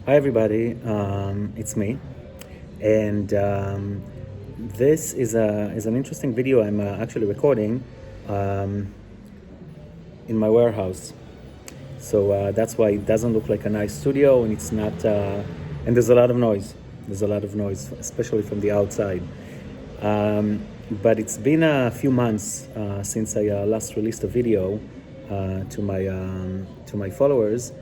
Hi everybody, it's me, and this is an interesting video I'm actually recording um, in my warehouse. So that's why it doesn't look like a nice studio, and it's not. And there's a lot of noise. There's a lot of noise, especially from the outside. But it's been a few months since I last released a video to my followers,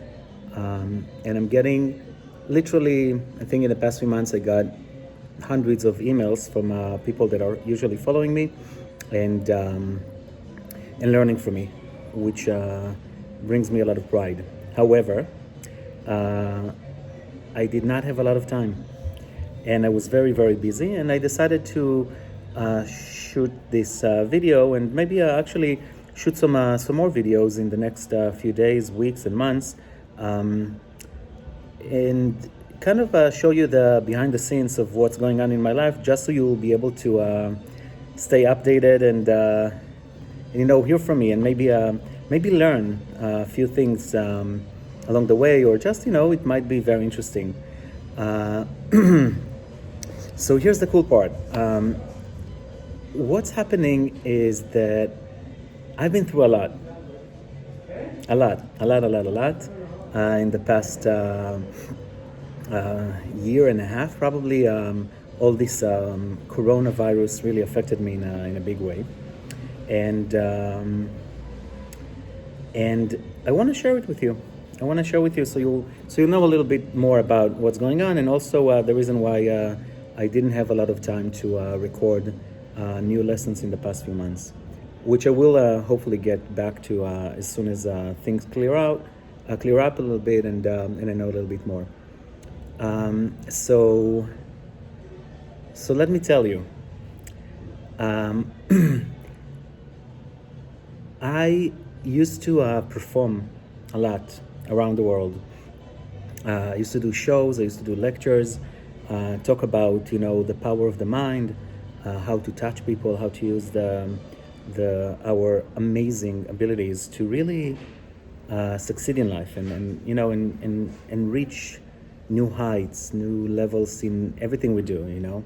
and I'm getting literally. I think in the past few months I got hundreds of emails from people that are usually following me, and learning from me, which brings me a lot of pride. However, uh, I did not have a lot of time, and I was very, very busy, and I decided to shoot this video and maybe actually shoot some more videos in the next few days, weeks, and months, and kind of show you the behind the scenes of what's going on in my life, just so you'll be able to stay updated and hear from me, and maybe learn a few things along the way, or just it might be very interesting. Uh, so here's the cool part. What's happening is that I've been through a lot in the past year and a half, probably. All this coronavirus really affected me in a big way, and I want to share it with you. I want to share with you so you'll know a little bit more about what's going on, and also the reason why I didn't have a lot of time to record new lessons in the past few months, which I will hopefully get back to as soon as things clear up a little bit, and I know a little bit more. So let me tell you. I used to perform a lot around the world. I used to do shows, I used to do lectures, talk about the power of the mind, how to touch people, how to use our amazing abilities to really succeed in life, and reach new heights, new levels in everything we do.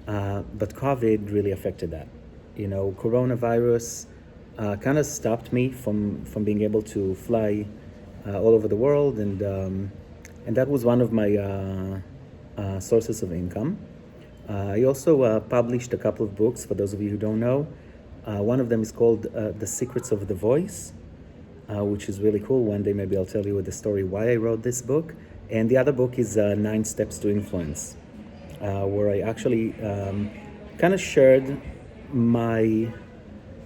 But COVID really affected that. Coronavirus kind of stopped me from being able to fly all over the world, and that was one of my sources of income. I also published a couple of books, for those of you who don't know. One of them is called The Secrets of the Voice, which is really cool. One day maybe I'll tell you the story why I wrote this book. And the other book is 9 Steps to Influence, where I actually kind of shared my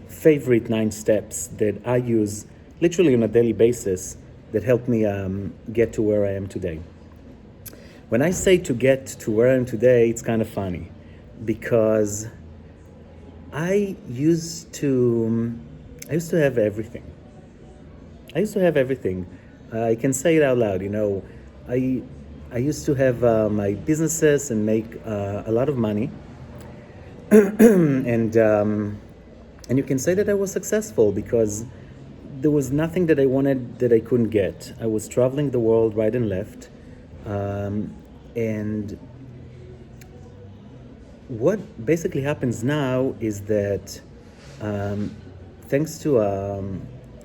favorite 9 steps that I use literally on a daily basis that helped me get to where I am today. When I say to get to where I am today, it's kind of funny, because I used to have everything. I can say it out loud. I used to have my businesses and make a lot of money, and you can say that I was successful because there was nothing that I wanted that I couldn't get. I was traveling the world right and left, and what basically happens now is that thanks to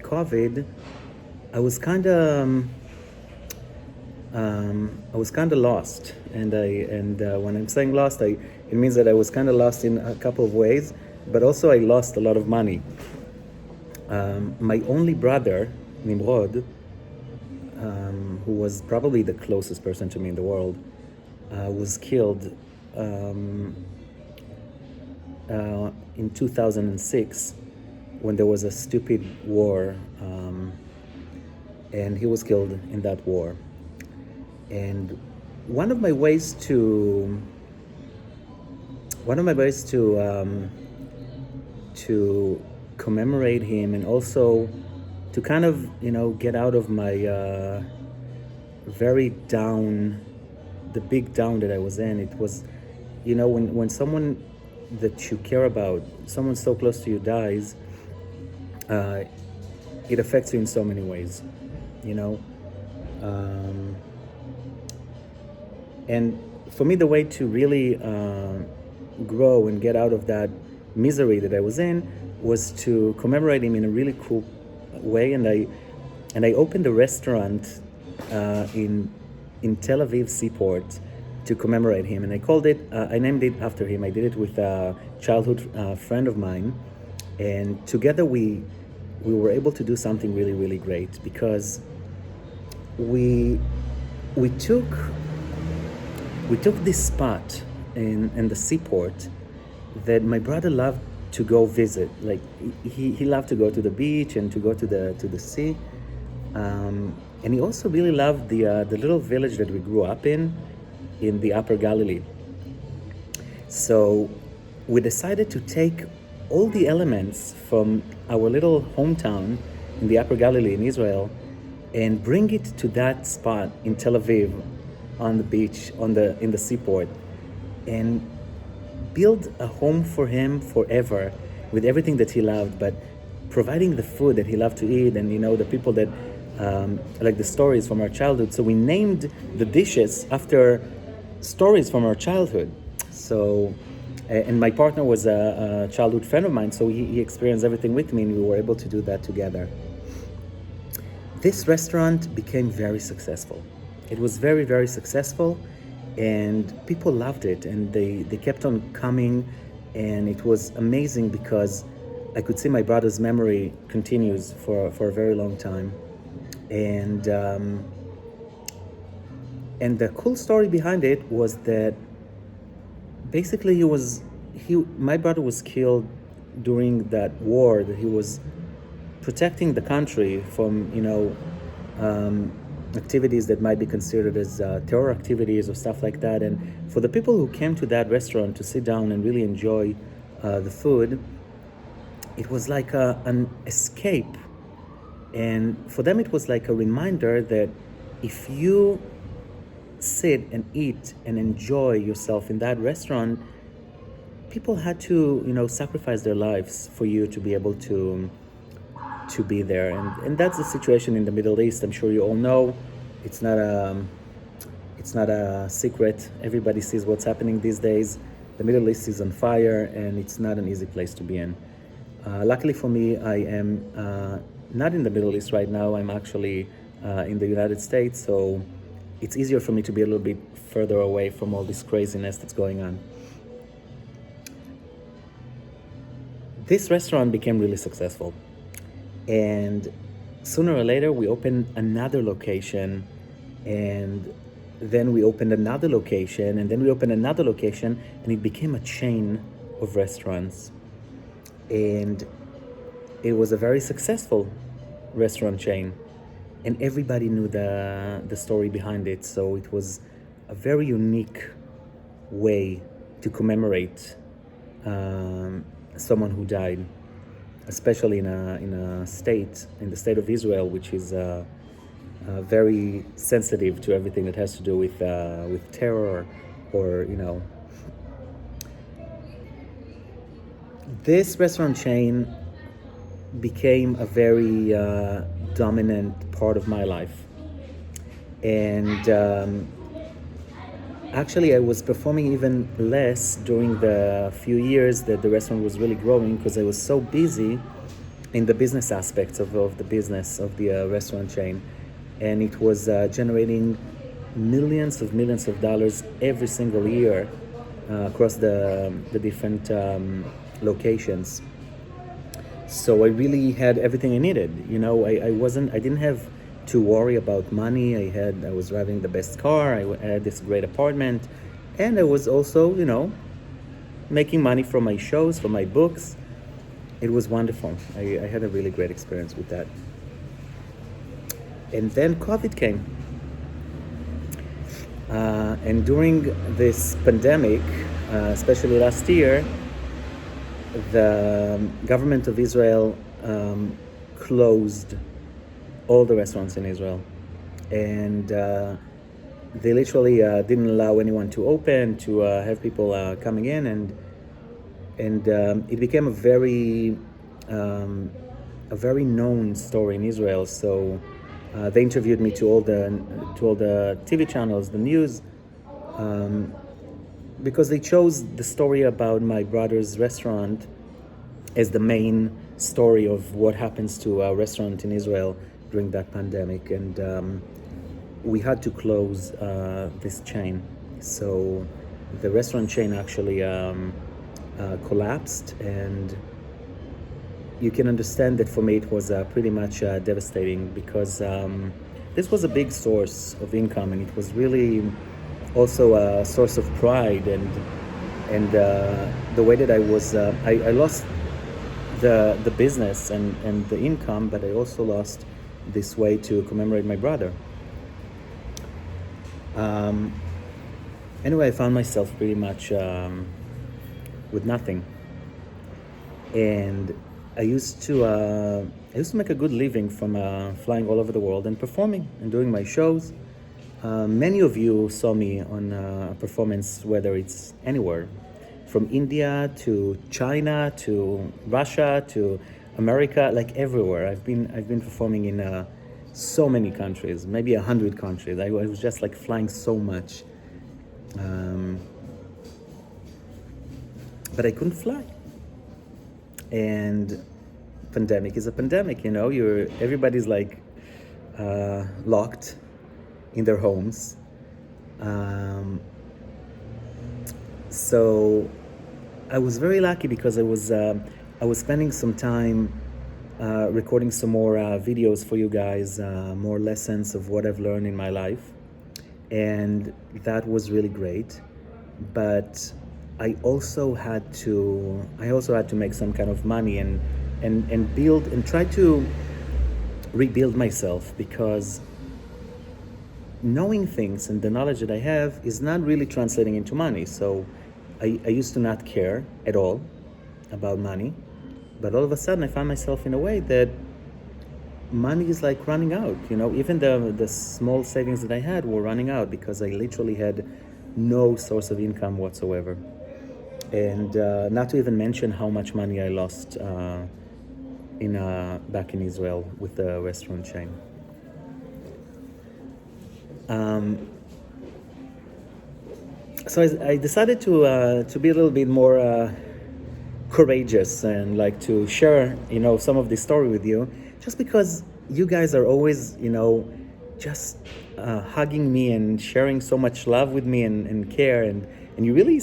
COVID, I was kind of lost, and when I'm saying lost, it means that I was kind of lost in a couple of ways, but also I lost a lot of money. My only brother, Nimrod, who was probably the closest person to me in the world, was killed in 2006 when there was a stupid war, and he was killed in that war. And one of my ways to commemorate him, and also to kind of get out of my very down, the big down that I was in. It was when someone that you care about, someone so close to you, dies, it affects you in so many ways. And for me, the way to really grow and get out of that misery that I was in was to commemorate him in a really cool way. And I opened a restaurant in Tel Aviv seaport to commemorate him, and I called it. I named it after him. I did it with a childhood friend of mine, and together we were able to do something really, really great, because we took this spot in the seaport that my brother loved to go visit. Like he loved to go to the beach and to go to the sea, and he also really loved the little village that we grew up in the Upper Galilee. So we decided to take all the elements from our little hometown in the Upper Galilee in Israel and bring it to that spot in Tel Aviv on the beach, in the seaport, and build a home for him forever with everything that he loved, but providing the food that he loved to eat, and the people that like the stories from our childhood. So we named the dishes after stories from our childhood. So, and my partner was a childhood friend of mine, so he experienced everything with me, and we were able to do that together. This restaurant became very successful. It was very, very successful, and people loved it, and they kept on coming, and it was amazing because I could see my brother's memory continues for a very long time. And the cool story behind it was that basically my brother was killed during that war, that he was protecting the country from activities that might be considered as terror activities or stuff like that. And for the people who came to that restaurant to sit down and really enjoy the food, it was like an escape. And for them, it was like a reminder that if you sit and eat and enjoy yourself in that restaurant, people had to, sacrifice their lives for you to be able to be there. And that's the situation in the Middle East. I'm sure you all know. It's not a secret. Everybody sees what's happening these days. The Middle East is on fire, and it's not an easy place to be in. Luckily for me, I am not in the Middle East right now. I'm actually in the United States, so it's easier for me to be a little bit further away from all this craziness that's going on. This restaurant became really successful, and sooner or later we opened another location, and then we opened another location, and then we opened another location, and it became a chain of restaurants. And it was a very successful restaurant chain, and everybody knew the story behind it. So it was a very unique way to commemorate someone who died, especially in the state of Israel, which is very sensitive to everything that has to do with terror, or This restaurant chain became a very dominant part of my life. And actually, I was performing even less during the few years that the restaurant was really growing, because I was so busy in the business aspects of the business of the restaurant chain. And it was generating millions of dollars every single year across the different locations. So I really had everything I needed. I didn't have to worry about money. I was driving the best car. I had this great apartment, and I was also, making money from my shows, from my books. It was wonderful. I had a really great experience with that. And then COVID came. And during this pandemic, especially last year, the government of Israel closed all the restaurants in Israel. And they literally didn't allow anyone to open, to have people coming in. And it became a very known story in Israel. So they interviewed me to all the TV channels, the news, because they chose the story about my brother's restaurant as the main story of what happens to a restaurant in Israel during that pandemic, and we had to close this chain. So the restaurant chain actually collapsed, and you can understand that for me it was pretty much devastating, because this was a big source of income, and it was really also a source of pride, and the way that I lost the business and the income, but I also lost this way to commemorate my brother. Anyway, I found myself pretty much with nothing, and I used to make a good living from flying all over the world and performing and doing my shows. Many of you saw me on a performance, whether it's anywhere, from India to China to Russia to America, like everywhere. I've been performing in so many countries, maybe 100 countries. I was just like flying so much, but I couldn't fly. And pandemic is a pandemic, everybody's like locked in their homes. So I was very lucky, because I was spending some time recording some more videos for you guys, more lessons of what I've learned in my life, and that was really great. But I also had to make some kind of money and build and try to rebuild myself, because knowing things and the knowledge that I have is not really translating into money. So I used to not care at all about money, but all of a sudden I found myself in a way that money is like running out. Even the small savings that I had were running out, because I literally had no source of income whatsoever. And not to even mention how much money I lost back in Israel with the restaurant chain. So I decided to be a little bit more courageous, and like to share, some of this story with you, just because you guys are always, just hugging me and sharing so much love with me and care, and you really,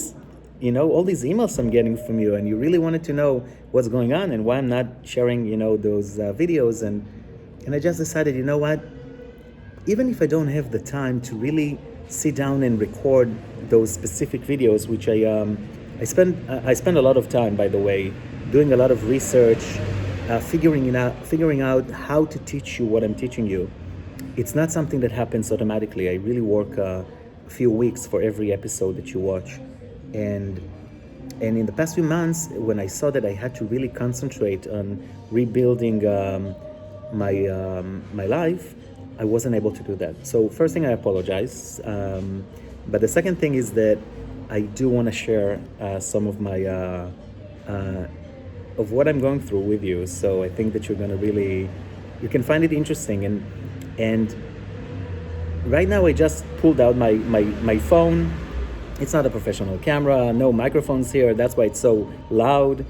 all these emails I'm getting from you, and you really wanted to know what's going on and why I'm not sharing, those videos, and I just decided, you know what, even if I don't have the time to really sit down and record those specific videos, which I spend a lot of time, by the way, doing a lot of research, figuring out how to teach you what I'm teaching you. It's not something that happens automatically. I really work a few weeks for every episode that you watch, and in the past few months, when I saw that I had to really concentrate on rebuilding my life, I wasn't able to do that. So first thing, I apologize. But the second thing is that I do want to share some of my of what I'm going through with you. So I think that you can find it interesting. And right now I just pulled out my phone. It's not a professional camera, no microphones here. That's why it's so loud,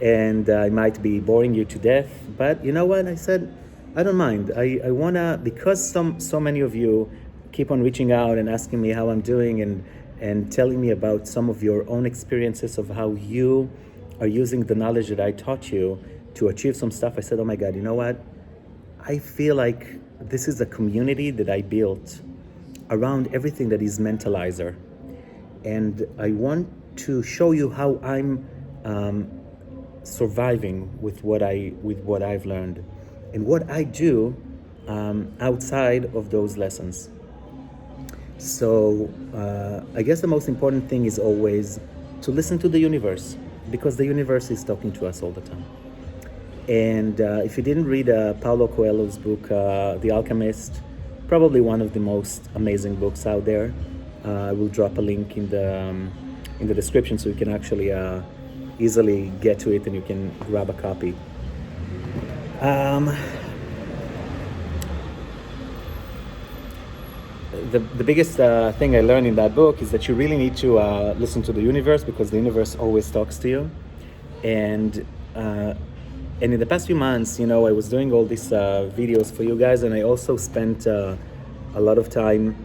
and I might be boring you to death. But you know what? I said, I don't mind. I wanna, because so many of you keep on reaching out and asking me how I'm doing, and telling me about some of your own experiences of how you are using the knowledge that I taught you to achieve some stuff. I said, oh my God, you know what? I feel like this is a community that I built around everything that is Mentalizer. And I want to show you how I'm surviving with what I've learned, and what I do outside of those lessons. So I guess the most important thing is always to listen to the universe, because the universe is talking to us all the time. And if you didn't read Paulo Coelho's book, The Alchemist, probably one of the most amazing books out there. I will drop a link in the description, so you can actually easily get to it, and you can grab a copy. the biggest thing I learned in that book is that you really need to listen to the universe, because the universe always talks to you. And in the past few months, I was doing all these videos for you guys, and I also spent a lot of time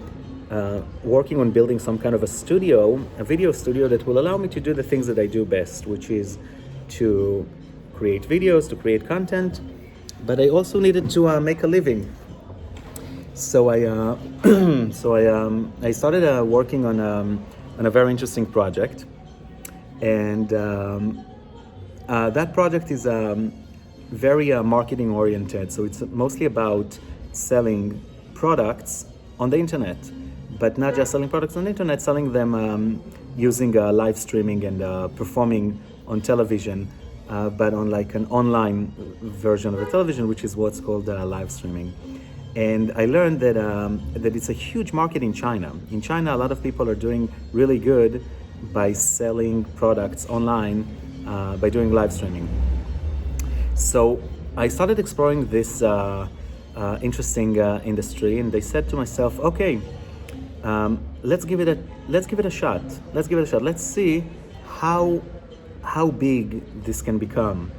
working on building some kind of a video studio that will allow me to do the things that I do best, which is to create videos, to create content, but I also needed to make a living. So I started working on a very interesting project, and that project is very marketing oriented. So it's mostly about selling products on the internet, but not just selling products on the internet, selling them using live streaming and performing on television, but on like an online version of the television, which is what's called live streaming. And I learned that it's a huge market in China. In China, a lot of people are doing really good by selling products online, by doing live streaming. So I started exploring this interesting industry, and I said to myself, okay, let's give it a shot. Let's see how big this can become,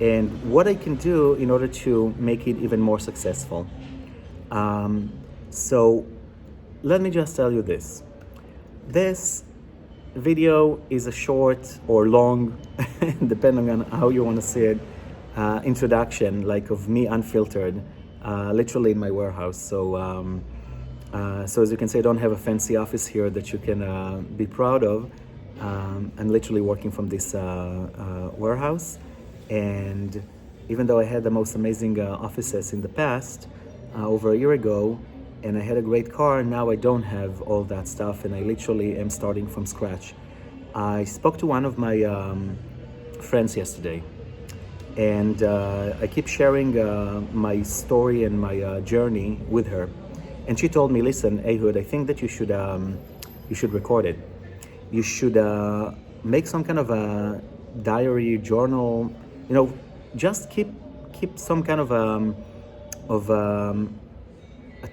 and what I can do in order to make it even more successful. So let me just tell you this. This video is a short or long, depending on how you want to see it, introduction, like of me unfiltered, literally in my warehouse. So as you can see, I don't have a fancy office here that you can be proud of. I'm literally working from this warehouse. And even though I had the most amazing offices in the past, over a year ago, and I had a great car, now I don't have all that stuff, and I literally am starting from scratch. I spoke to one of my friends yesterday, and I keep sharing my story and my journey with her. And she told me, listen, Ehud, I think that you should record it. You should make some kind of a diary, journal, just keep some kind of a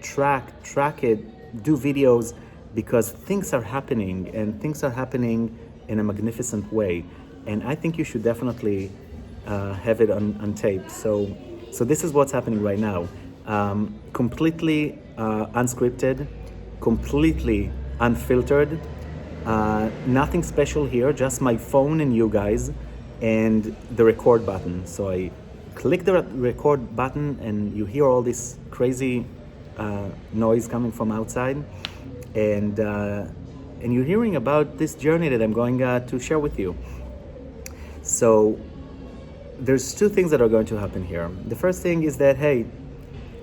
track it, do videos, because things are happening, and things are happening in a magnificent way. And I think you should definitely have it on tape. So this is what's happening right now. Completely unscripted, completely unfiltered, nothing special here, just my phone and you guys, and the record button. So I click the record button, and you hear all this crazy noise coming from outside, and you're hearing about this journey that I'm going to share with you. So there's two things that are going to happen here. The first thing is that, hey,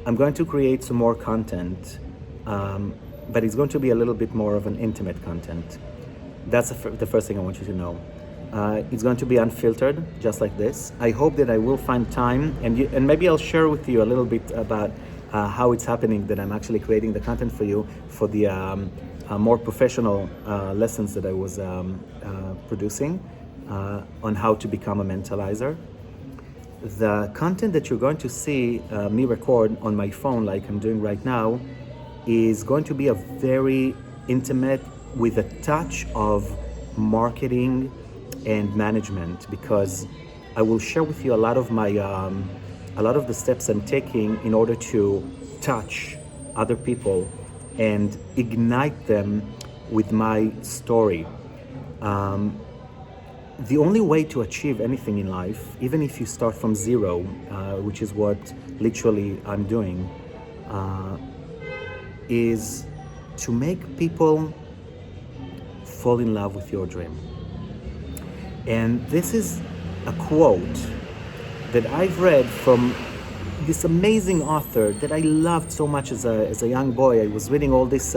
I'm going to create some more content, but it's going to be a little bit more of an intimate content. That's the first thing I want you to know. It's going to be unfiltered, just like this. I hope that I will find time, and maybe I'll share with you a little bit about how it's happening, that I'm actually creating the content for you for the more professional lessons that I was producing on how to become a mentalizer. The content that you're going to see me record on my phone, like I'm doing right now, is going to be a very intimate, with a touch of marketing and management, because I will share with you a lot of the steps I'm taking in order to touch other people and ignite them with my story. The only way to achieve anything in life, even if you start from zero, which is what literally I'm doing, is to make people fall in love with your dream. And this is a quote that I've read from this amazing author that I loved so much as a young boy. I was reading all these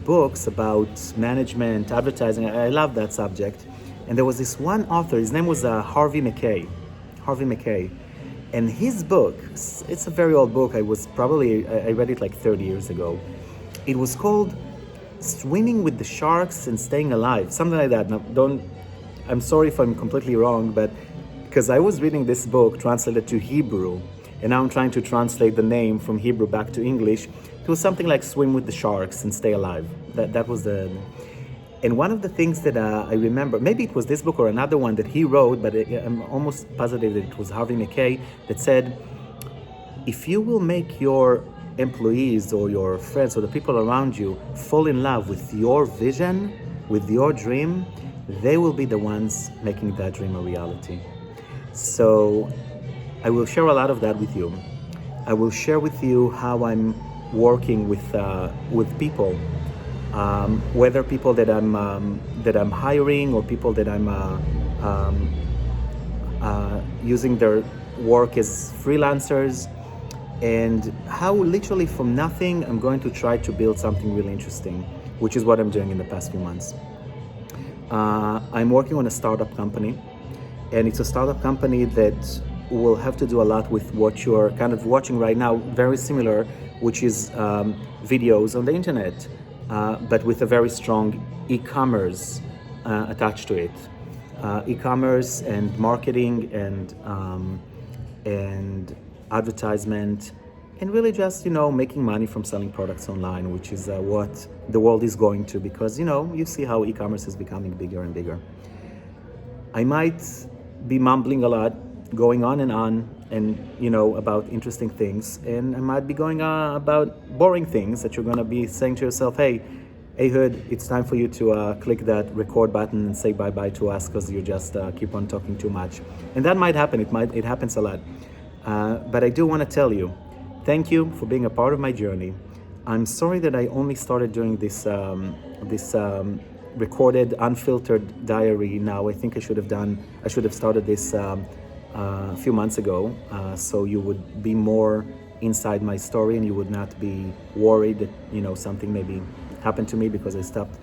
books about management, advertising. I love that subject. And there was this one author, his name was Harvey Mackay. And his book, it's a very old book. I read it like 30 years ago. It was called Swimming with the Sharks and Staying Alive, something like that. Now, I'm sorry if I'm completely wrong, but because I was reading this book translated to Hebrew, and now I'm trying to translate the name from Hebrew back to English. It was something like swim with the sharks and stay alive. That was the... And one of the things that I remember, maybe it was this book or another one that he wrote, but I'm almost positive that it was Harvey McKay, that said, if you will make your employees or your friends or the people around you fall in love with your vision, with your dream, they will be the ones making that dream a reality. So I will share a lot of that with you. I will share with you how I'm working with people, whether people that I'm hiring or people that I'm using their work as freelancers, and how literally from nothing I'm going to try to build something really interesting, which is what I'm doing in the past few months. I'm working on a startup company, and it's a startup company that will have to do a lot with what you're kind of watching right now, very similar, which is videos on the internet, but with a very strong e-commerce attached to it. E-commerce and marketing and advertisement, and really just, making money from selling products online, which is what the world is going to, because, you see how e-commerce is becoming bigger and bigger. I might be mumbling a lot, going on, and about interesting things, and I might be going about boring things that you're going to be saying to yourself, hey, Ehud, it's time for you to click that record button and say bye-bye to us because you just keep on talking too much. And that might happen. It happens a lot. But I do want to tell you, thank you for being a part of my journey. I'm sorry that I only started doing this recorded, unfiltered diary now. I think I should have started this a few months ago, so you would be more inside my story and you would not be worried that something maybe happened to me because I stopped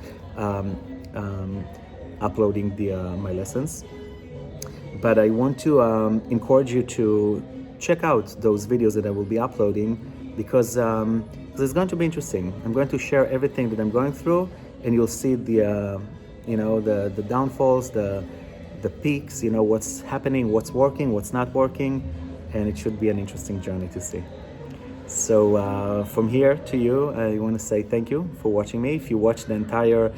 uploading my lessons. But I want to encourage you to check out those videos that I will be uploading, because it's going to be interesting. I'm going to share everything that I'm going through, and you'll see the downfalls, the peaks, what's happening, what's working, what's not working, and it should be an interesting journey to see. So from here to you, I want to say thank you for watching me. If you watched the entire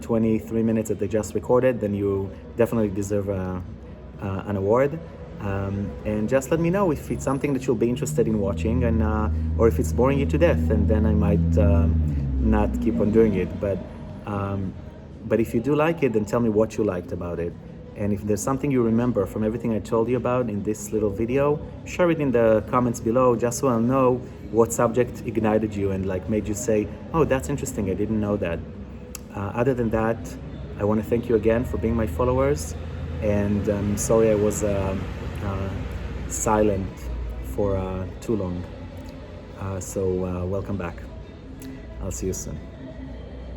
23 minutes that I just recorded, then you definitely deserve an award. And just let me know if it's something that you'll be interested in watching, and or if it's boring you to death, and then I might not keep on doing it. But if you do like it, then tell me what you liked about it. And if there's something you remember from everything I told you about in this little video, share it in the comments below, just so I'll know what subject ignited you and made you say, oh, that's interesting, I didn't know that. Other than that, I want to thank you again for being my followers, and I'm sorry I was silent for too long. So welcome back. I'll see you soon.